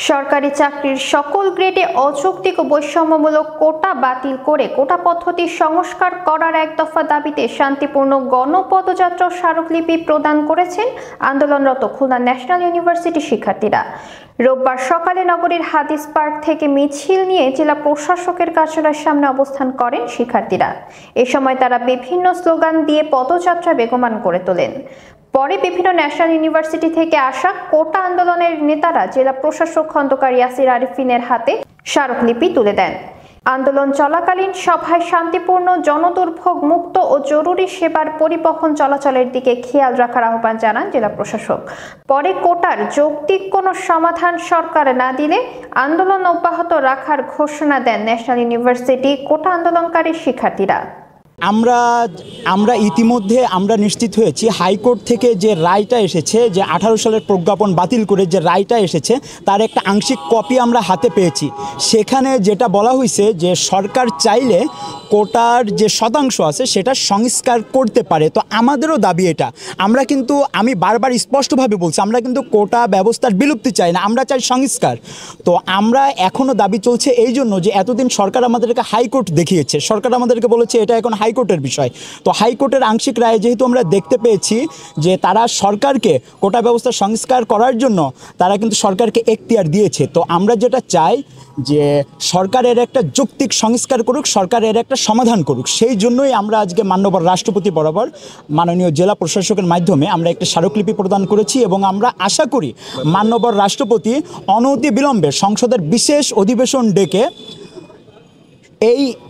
সরকারি চাকরির সকল গ্রেডে অযৌক্তিক ও বৈষম্যমূলক কোটা বাতিল করে কোটা পদ্ধতি সংস্কার করার এক দফা দাবিতে শান্তিপূর্ণ গণপদযাত্রা ও স্মারকলিপি প্রদান করেছেন আন্দোলনরত খুলনা ন্যাশনাল ইউনিভার্সিটি শিক্ষার্থীরা। রোববার সকালে নগরীর হাদিস পার্ক থেকে মিছিল নিয়ে জেলা প্রশাসকের কার্যালয়ের সামনে অবস্থান করেন শিক্ষার্থীরা। এ সময় তারা বিভিন্ন স্লোগান দিয়ে পদযাত্রা বেগবান করে তোলেন। পরে বিভিন্ন ন্যাশনাল ইউনিভার্সিটি থেকে আসা কোটা আন্দোলনের নেতারা জেলা প্রশাসক খন্দকার ইয়াসির আরিফিনের হাতে স্মারকলিপি তুলে দেন। আন্দোলন চলাকালীন সভায় শান্তিপূর্ণ, জনদুর্ভোগ মুক্ত ও জরুরি সেবার পরিবহন চলাচলের দিকে খেয়াল রাখার আহ্বান জানান জেলা প্রশাসক। পরে কোটার যৌক্তিক কোনো সমাধান সরকার না দিলে আন্দোলন অব্যাহত রাখার ঘোষণা দেন ন্যাশনাল ইউনিভার্সিটি কোটা আন্দোলনকারী শিক্ষার্থীরা। আমরা ইতিমধ্যে নিশ্চিত হয়েছি হাইকোর্ট থেকে যে রায়টা এসেছে, যে 18 সালের প্রজ্ঞাপন বাতিল করে যে রায়টা এসেছে তার একটা আংশিক কপি আমরা হাতে পেয়েছি। সেখানে যেটা বলা হয়েছে যে সরকার চাইলে কোটার যে শতাংশ আছে সেটা সংস্কার করতে পারে। তো আমাদেরও দাবি এটা। আমি বারবার স্পষ্টভাবে বলছি, আমরা কিন্তু কোটা ব্যবস্থার বিলুপ্তি চাই না, আমরা চাই সংস্কার। তো আমরা এখনও দাবি চলছে এই জন্য যে এতদিন সরকার আমাদেরকে হাইকোর্ট দেখিয়েছে, সরকার আমাদেরকে বলেছে এটা এখন হাইকোর্টের বিষয়। তো হাইকোর্টের আংশিক রায় যেহেতু আমরা দেখতে পেয়েছি যে তারা সরকারকে কোটা ব্যবস্থা সংস্কার করার জন্য তারা কিন্তু সরকারকে এখতিয়ার দিয়েছে। তো আমরা যেটা চাই যে সরকারের একটা যৌক্তিক সংস্কার করুক, সরকারের একটা সমাধান করুক। সেই জন্যই আমরা আজকে মাননীয় রাষ্ট্রপতি বরাবর মাননীয় জেলা প্রশাসকের মাধ্যমে আমরা একটা স্মারকলিপি প্রদান করেছি এবং আমরা আশা করি মাননীয় রাষ্ট্রপতি অনতি বিলম্বে সংসদের বিশেষ অধিবেশন ডেকে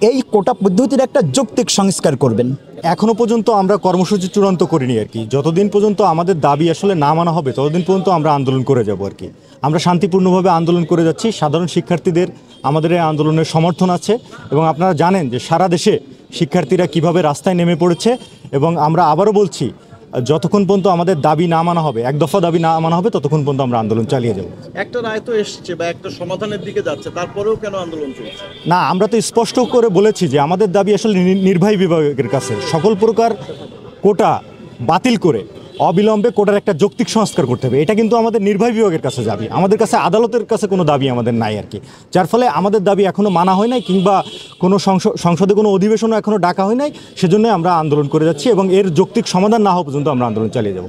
এই কোটা পদ্ধতির একটা যৌক্তিক সংস্কার করবেন। এখনো পর্যন্ত আমরা কর্মসূচি চূড়ান্ত করিনি আর কি। যতদিন পর্যন্ত আমাদের দাবি আসলে না মানা হবে ততদিন পর্যন্ত আমরা আন্দোলন করে যাব আর কি। আমরা শান্তিপূর্ণভাবে আন্দোলন করে যাচ্ছি। সাধারণ শিক্ষার্থীদের আমাদের এই আন্দোলনের সমর্থন আছে এবং আপনারা জানেন যে সারা দেশে শিক্ষার্থীরা কিভাবে রাস্তায় নেমে পড়েছে। এবং আমরা আবারও বলছি, যতক্ষণ পর্যন্ত আমাদের দাবি না মানা হবে, এক দফা দাবি না মানা হবে, ততক্ষণ পর্যন্ত আমরা আন্দোলন চালিয়ে যাব। একটা রায় তো এসেছে বা একটা সমাধানের দিকে যাচ্ছে, তারপরেও কেন আন্দোলন চলছে? না, আমরা তো স্পষ্ট করে বলেছি যে আমাদের দাবি আসলে নির্বাহী বিভাগের কাছে সকল প্রকার কোটা বাতিল করে অবিলম্বে কোটার একটা যৌক্তিক সংস্কার করতে হবে। এটা কিন্তু আমাদের নির্বাহী বিভাগের কাছে দাবি, আমাদের কাছে আদালতের কাছে কোনো দাবি আমাদের নাই আর কি। যার ফলে আমাদের দাবি এখনও মানা হয় নাই, কিংবা কোনো সংসদে কোনো অধিবেশনও এখনও ডাকা হয় নাই। সেজন্য আমরা আন্দোলন করে যাচ্ছি এবং এর যৌক্তিক সমাধান না হওয়া পর্যন্ত আমরা আন্দোলন চালিয়ে যাব।